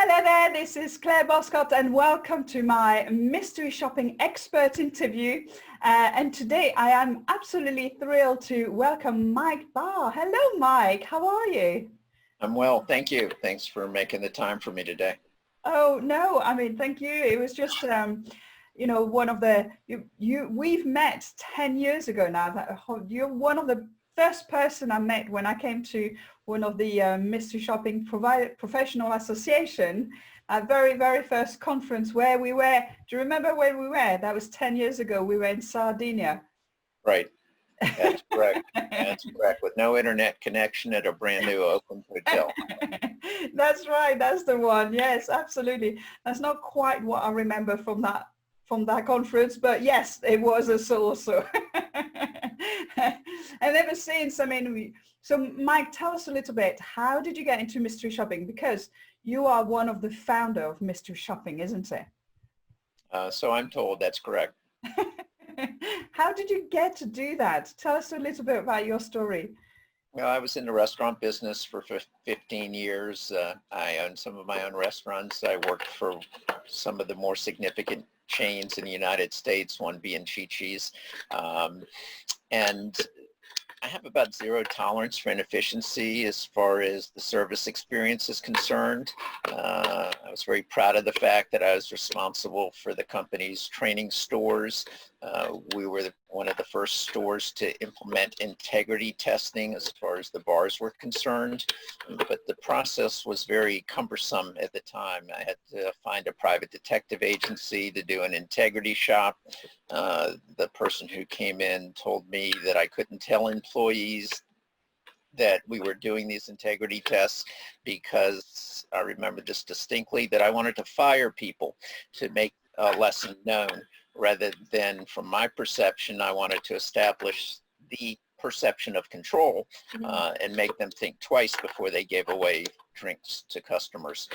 Hello there, this is Claire Boscott and welcome to my mystery shopping expert interview. And today I am absolutely thrilled to welcome Mike Barr. Hello Mike, how are you? I'm well, thank you. Thanks for making the time for me today. Oh no, I mean, thank you. It was just, one of the, we've met 10 years ago now. You're one of the first person I met when I came to one of the mystery shopping professional association, our very, very first conference where we were. Do you remember where we were? That was 10 years ago. We were in Sardinia. Right. That's correct. That's correct. With no internet connection at a brand new Oakland hotel. That's right. That's the one. Yes, absolutely. That's not quite what I remember from that conference, but yes, it was us also. And ever since, I mean, so Mike, tell us a little bit, how did you get into mystery shopping? Because you are one of the founder of mystery shopping, isn't it? So I'm told that's correct. How did you get to do that? Tell us a little bit about your story. Well, I was in the restaurant business for 15 years. I owned some of my own restaurants. I worked for some of the more significant chains in the United States, one being Chi-Chi's. And I have about zero tolerance for inefficiency as far as the service experience is concerned. I was very proud of the fact that I was responsible for the company's training stores. We were one of the first stores to implement integrity testing as far as the bars were concerned, but the process was very cumbersome at the time. I had to find a private detective agency to do an integrity shop. The person who came in told me that I couldn't tell employees that we were doing these integrity tests because I remember this distinctly, that I wanted to fire people to make a lesson known rather than, from my perception, I wanted to establish the perception of control and make them think twice before they gave away drinks to customers.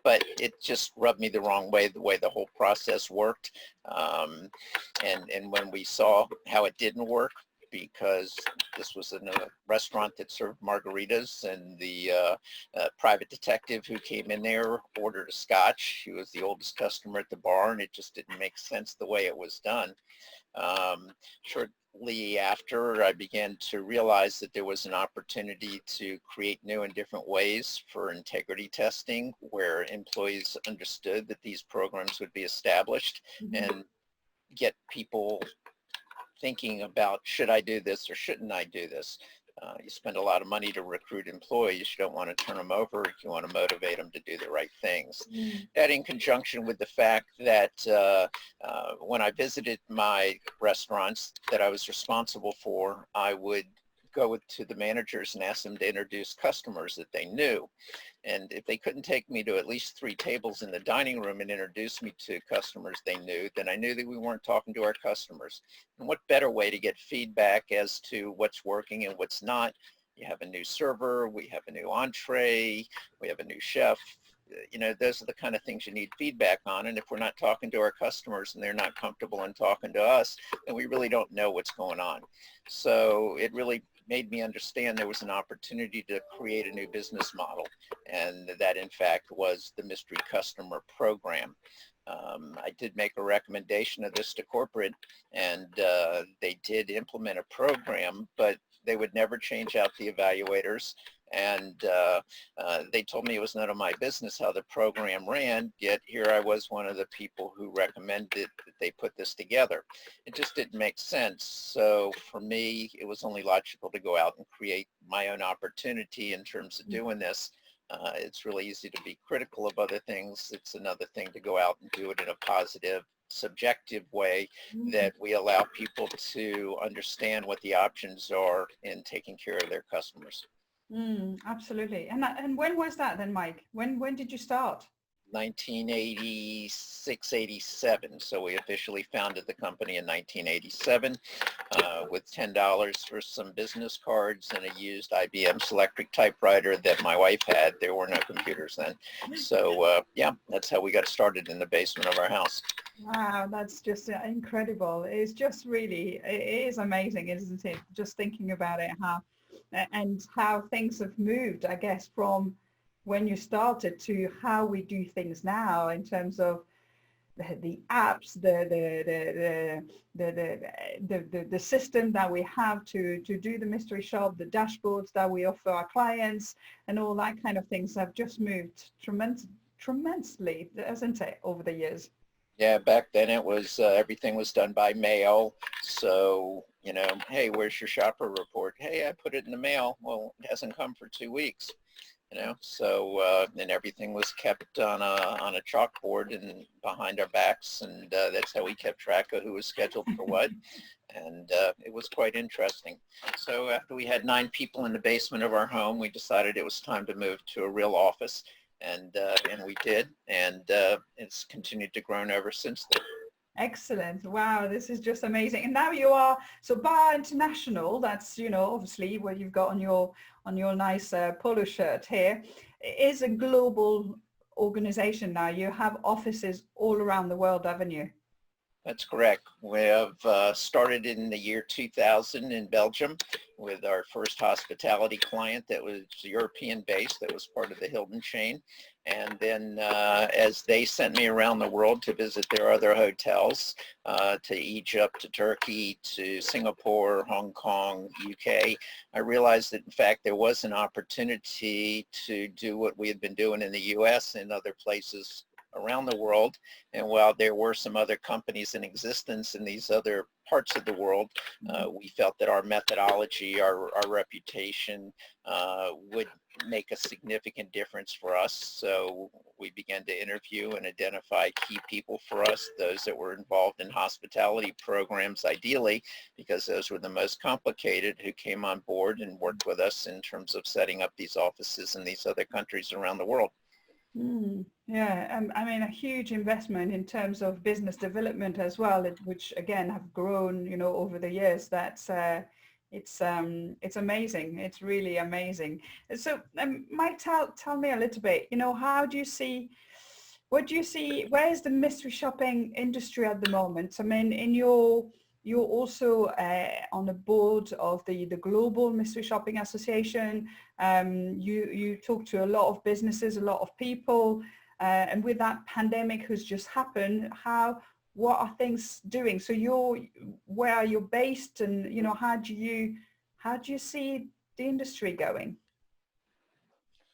But it just rubbed me the wrong way, the way the whole process worked. And when we saw how it didn't work, because this was in a restaurant that served margaritas, and the private detective who came in there ordered a scotch. He was the oldest customer at the bar, and it just didn't make sense the way it was done. Shortly after, I began to realize that there was an opportunity to create new and different ways for integrity testing, where employees understood that these programs would be established and get people thinking about, should I do this or shouldn't I do this? You spend a lot of money to recruit employees. You don't want to turn them over. You want to motivate them to do the right things. That, in conjunction with the fact that when I visited my restaurants that I was responsible for, I would go to the managers and ask them to introduce customers that they knew. And if they couldn't take me to at least 3 tables in the dining room and introduce me to customers they knew, then I knew that we weren't talking to our customers. And what better way to get feedback as to what's working and what's not? You have a new server, we have a new entree, we have a new chef. You know, those are the kind of things you need feedback on. And if we're not talking to our customers and they're not comfortable in talking to us, then we really don't know what's going on. So it really made me understand there was an opportunity to create a new business model, and that in fact was the Mystery Customer Program. I did make a recommendation of this to corporate, and they did implement a program, but they would never change out the evaluators. And they told me it was none of my business how the program ran, yet here I was one of the people who recommended that they put this together. It just didn't make sense. So for me, it was only logical to go out and create my own opportunity in terms of doing this. It's really easy to be critical of other things. It's another thing to go out and do it in a positive, subjective way that we allow people to understand what the options are in taking care of their customers. Absolutely. And when was that then, Mike? When did you start? 1986, 87. So we officially founded the company in 1987 with $10 for some business cards and a used IBM Selectric typewriter that my wife had. There were no computers then. So yeah, that's how we got started, in the basement of our house. Wow, that's just incredible. It's just really, it is amazing, isn't it? Just thinking about it, how things have moved, I guess, from when you started to how we do things now in terms of the apps, the system that we have to do the mystery shop, the dashboards that we offer our clients, and all that kind of things have just moved tremendously, hasn't it, over the years? Yeah, back then it was everything was done by mail. So, you know, hey, where's your shopper report? Hey, I put it in the mail. Well, it hasn't come for 2 weeks. You know, so and everything was kept on a chalkboard and behind our backs, and that's how we kept track of who was scheduled for what. And it was quite interesting. So after we had 9 people in the basement of our home, we decided it was time to move to a real office, and we did, and it's continued to grow ever since then. Excellent. Wow, this is just amazing. And now you are, so Bar International, that's, you know, obviously what you've got on your nice polo shirt here, is a global organization now. You have offices all around the world, haven't you? That's correct. We have started in the year 2000 in Belgium with our first hospitality client that was European based, that was part of the Hilton chain. And then as they sent me around the world to visit their other hotels, to Egypt, to Turkey, to Singapore, Hong Kong, UK, I realized that in fact there was an opportunity to do what we had been doing in the US and other places around the world. And while there were some other companies in existence in these other parts of the world, we felt that our methodology, our reputation would make a significant difference for us. So we began to interview and identify key people for us, those that were involved in hospitality programs ideally, because those were the most complicated, who came on board and worked with us in terms of setting up these offices in these other countries around the world. Yeah, I mean, a huge investment in terms of business development as well, which again have grown, you know, over the years. That's it's amazing. It's really amazing. So, Mike, tell me a little bit. You know, how do you see? What do you see? Where is the mystery shopping industry at the moment? I mean, you're also on the board of the Global Mystery Shopping Association. You talk to a lot of businesses, a lot of people, and with that pandemic who's just happened, what are things doing? So where are you based, and you know, how do you see the industry going?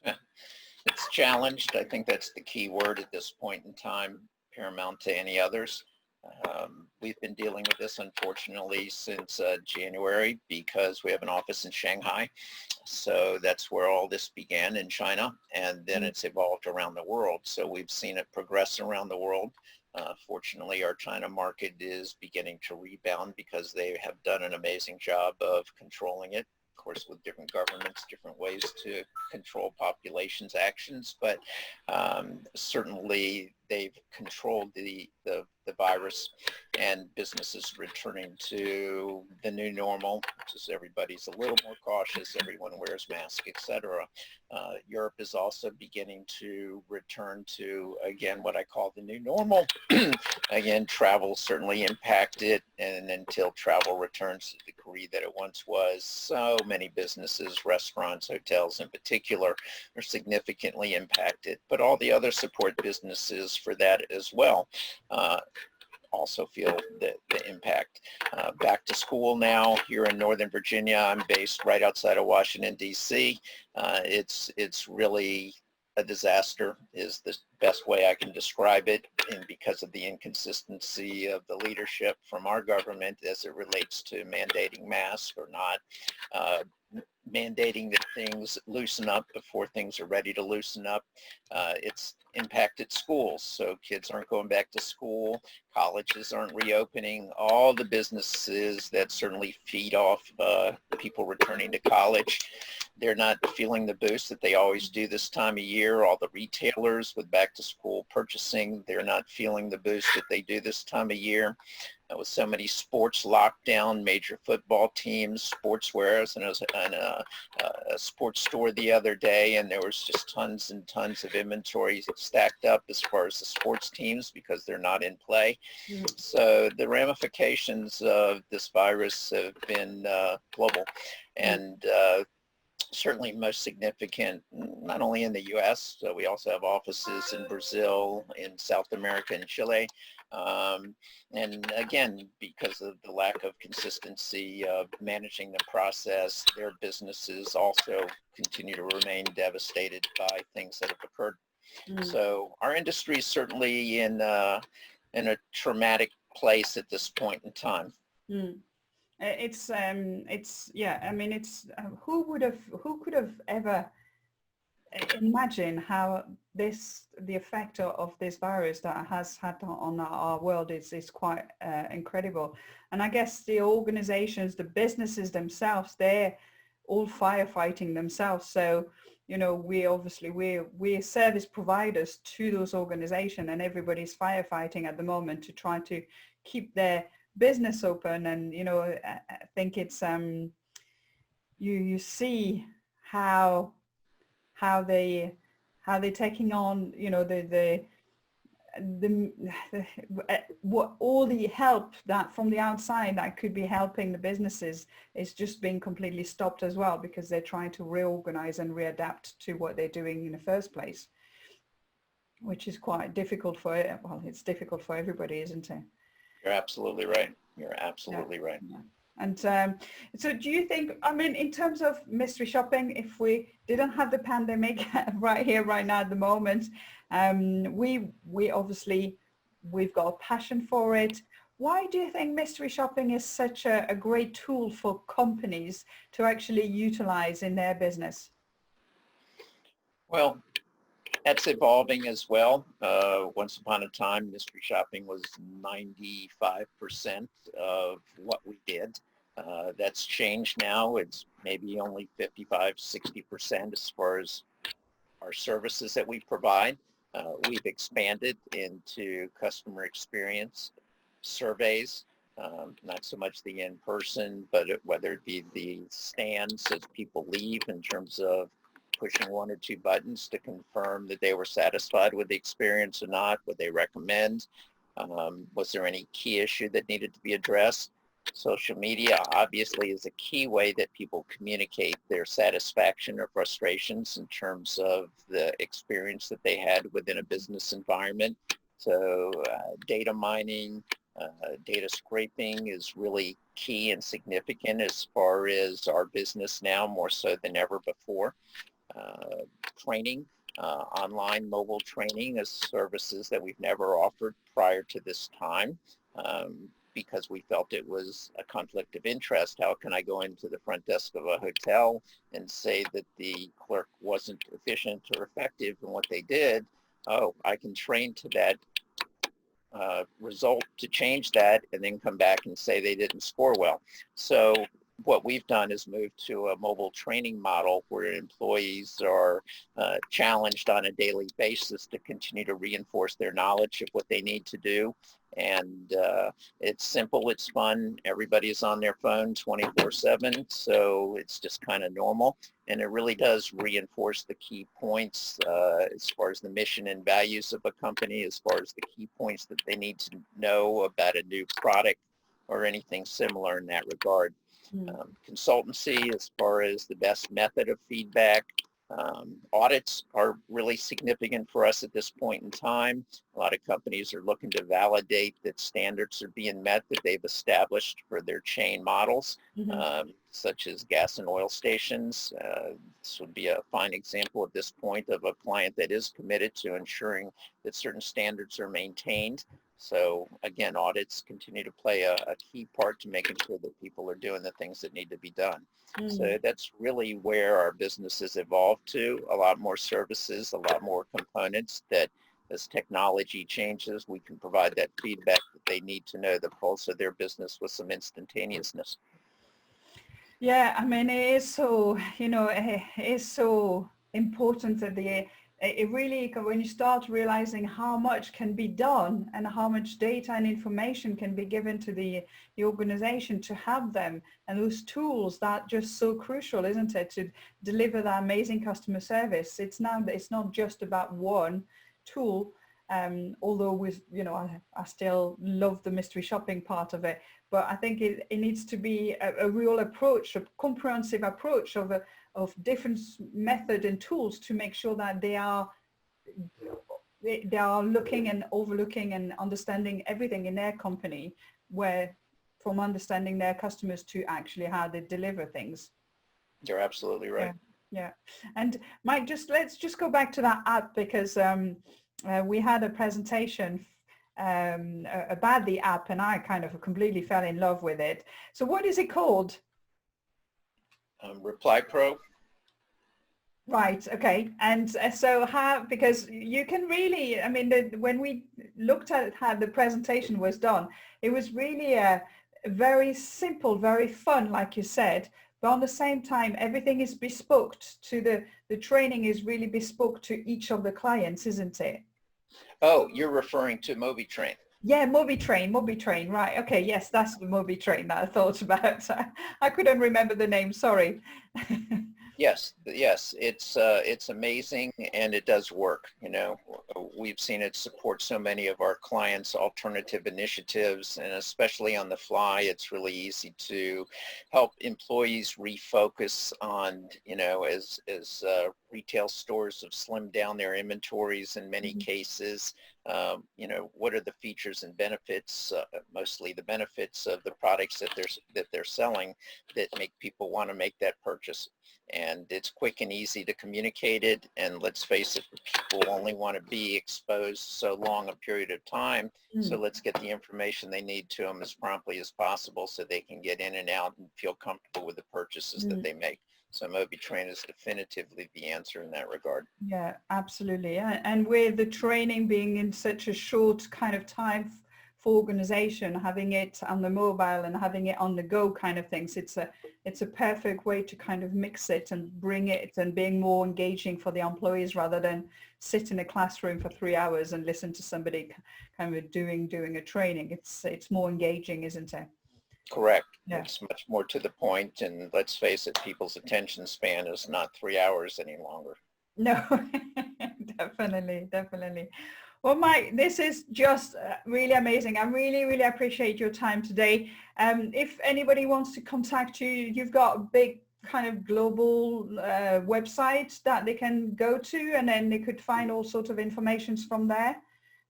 It's challenged. I think that's the key word at this point in time, paramount to any others. We've been dealing with this, unfortunately, since January, because we have an office in Shanghai. So that's where all this began, in China, and then it's evolved around the world. So we've seen it progress around the world. Fortunately, our China market is beginning to rebound because they have done an amazing job of controlling it. Of course, with different governments, different ways to control populations' actions, but certainly they've controlled the virus, and businesses returning to the new normal, which is everybody's a little more cautious, everyone wears masks, etc. Europe is also beginning to return to, again, what I call the new normal. Again, travel certainly impacted, and until travel returns to the degree that it once was, so many businesses, restaurants, hotels in particular, are significantly impacted. But all the other support businesses for that as well also feel the impact. Back to school now here in Northern Virginia. I'm based right outside of Washington, D.C. It's really a disaster is the best way I can describe it, and because of the inconsistency of the leadership from our government as it relates to mandating masks or not, mandating that things loosen up before things are ready to loosen up. It's impacted schools, so kids aren't going back to school, colleges aren't reopening, all the businesses that certainly feed off people returning to college, they're not feeling the boost that they always do this time of year. All the retailers with back to school purchasing, they're not feeling the boost that they do this time of year. With so many sports locked down, major football teams, sportswear. I was in a sports store the other day, and there was just tons and tons of inventory stacked up as far as the sports teams because they're not in play. So the ramifications of this virus have been global, and certainly most significant not only in the U.S., so we also have offices in Brazil, in South America, and Chile. And again, because of the lack of consistency of managing the process, their businesses also continue to remain devastated by things that have occurred. So our industry is certainly in a traumatic place at this point in time. It's yeah, I mean, it's who could have ever imagine how the effect of this virus that has had on our world is quite incredible. And I guess the organizations, the businesses themselves, they're all firefighting themselves. So, you know, we're service providers to those organizations, and everybody's firefighting at the moment to try to keep their business open. And, you know, I think it's you see how they're taking on, you know, the what all the help that from the outside that could be helping the businesses is just being completely stopped as well, because they're trying to reorganize and readapt to what they're doing in the first place, which is quite difficult well, it's difficult for everybody, isn't it? You're absolutely right. You're absolutely right. Yeah. And so do you think, I mean, in terms of mystery shopping, if we didn't have the pandemic right here, right now at the moment, we obviously, we've got a passion for it. Why do you think mystery shopping is such a great tool for companies to actually utilize in their business? Well, that's evolving as well. Once upon a time, mystery shopping was 95% of what we did. That's changed now. It's maybe only 55, 60% as far as our services that we provide. We've expanded into customer experience surveys, not so much the in-person, but whether it be the stands as people leave in terms of pushing one or two buttons to confirm that they were satisfied with the experience or not, would they recommend, was there any key issue that needed to be addressed. Social media obviously is a key way that people communicate their satisfaction or frustrations in terms of the experience that they had within a business environment. So data mining, data scraping is really key and significant as far as our business now, more so than ever before. Training, online mobile training is services that we've never offered prior to this time, because we felt it was a conflict of interest. How can I go into the front desk of a hotel and say that the clerk wasn't efficient or effective in what they did? Oh, I can train to that result to change that and then come back and say they didn't score well. So what we've done is move to a mobile training model where employees are challenged on a daily basis to continue to reinforce their knowledge of what they need to do. And it's simple, it's fun. Everybody's on their phone 24/7, so it's just kind of normal. And it really does reinforce the key points as far as the mission and values of a company, as far as the key points that they need to know about a new product or anything similar in that regard. Consultancy as far as the best method of feedback. Audits are really significant for us at this point in time. A lot of companies are looking to validate that standards are being met that they've established for their chain models, such as gas and oil stations. This would be a fine example at this point of a client that is committed to ensuring that certain standards are maintained. So again, audits continue to play a key part to making sure that people are doing the things that need to be done. So that's really where our business has evolved to, a lot more services, a lot more components that as technology changes, we can provide that feedback that they need to know the pulse of their business with some instantaneousness. Yeah, I mean, it is so, you know, it is so important that it really, when you start realizing how much can be done and how much data and information can be given to the organization to have them, and those tools that just so crucial, isn't it, to deliver that amazing customer service. It's not just about one tool, although with, you know, I still love the mystery shopping part of it, but I think it needs to be a real approach, a comprehensive approach of of different method and tools to make sure that they are looking and overlooking and understanding everything in their company, where from understanding their customers to actually how they deliver things. You're absolutely right. Yeah. And Mike, let's just go back to that app, because we had a presentation about the app and I kind of completely fell in love with it. So what is it called? Reply Pro. Right. Okay. And so how, because you can really, I mean, when we looked at how the presentation was done, it was really a very simple, very fun, like you said, but on the same time, everything is bespoke to the training is really bespoke to each of the clients, isn't it? Oh, you're referring to MobiTrain. Yeah, MobiTrain, right. Okay, yes, that's the MobiTrain that I thought about. I couldn't remember the name, sorry. Yes, it's amazing, and it does work. You know, we've seen it support so many of our clients' alternative initiatives, and especially on the fly, it's really easy to help employees refocus on, you know, as retail stores have slimmed down their inventories in many cases. You know, what are the features and benefits, mostly the benefits of the products that they're selling that make people want to make that purchase. And it's quick and easy to communicate it. And let's face it, people only want to be exposed so long a period of time. So let's get the information they need to them as promptly as possible so they can get in and out and feel comfortable with the purchases that they make. So MobiTrain is definitively the answer in that regard. Yeah, absolutely. And with the training being in such a short kind of time for organization, having it on the mobile and having it on the go kind of things, it's a perfect way to kind of mix it and bring it and being more engaging for the employees rather than sit in a classroom for 3 hours and listen to somebody kind of doing a training. It's more engaging, isn't it? Correct. Yeah. It's much more to the point, and let's face it, people's attention span is not 3 hours any longer. No, definitely. Well, Mike, this is just really amazing. I really appreciate your time today. If anybody wants to contact you, you've got a big kind of global website that they can go to, and then they could find all sorts of information from there.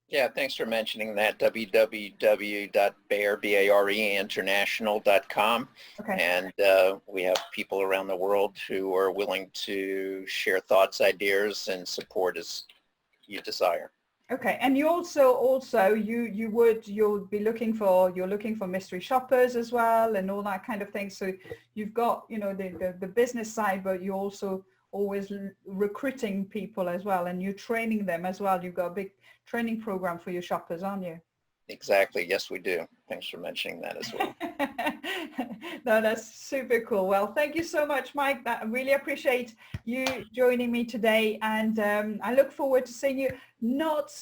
Yeah, thanks for mentioning that. www.bareinternational.com. Okay. And we have people around the world who are willing to share thoughts, ideas, and support as you desire. Okay, and you also you'll be looking for mystery shoppers as well and all that kind of thing. So you've got, you know, the business side, but you're also always recruiting people as well, and you're training them as well. You've got a big training program for your shoppers, aren't you? Exactly. Yes, we do. Thanks for mentioning that as well. No, that's super cool. Well, thank you so much, Mike. I really appreciate you joining me today, and I look forward to seeing you not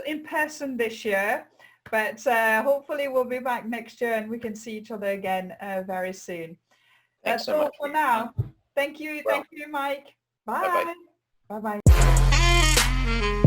in person this year, but hopefully we'll be back next year and we can see each other again very soon. Thanks That's so all much for now. Thank you. Well, Thank you, Mike. bye-bye. Bye. Bye-bye.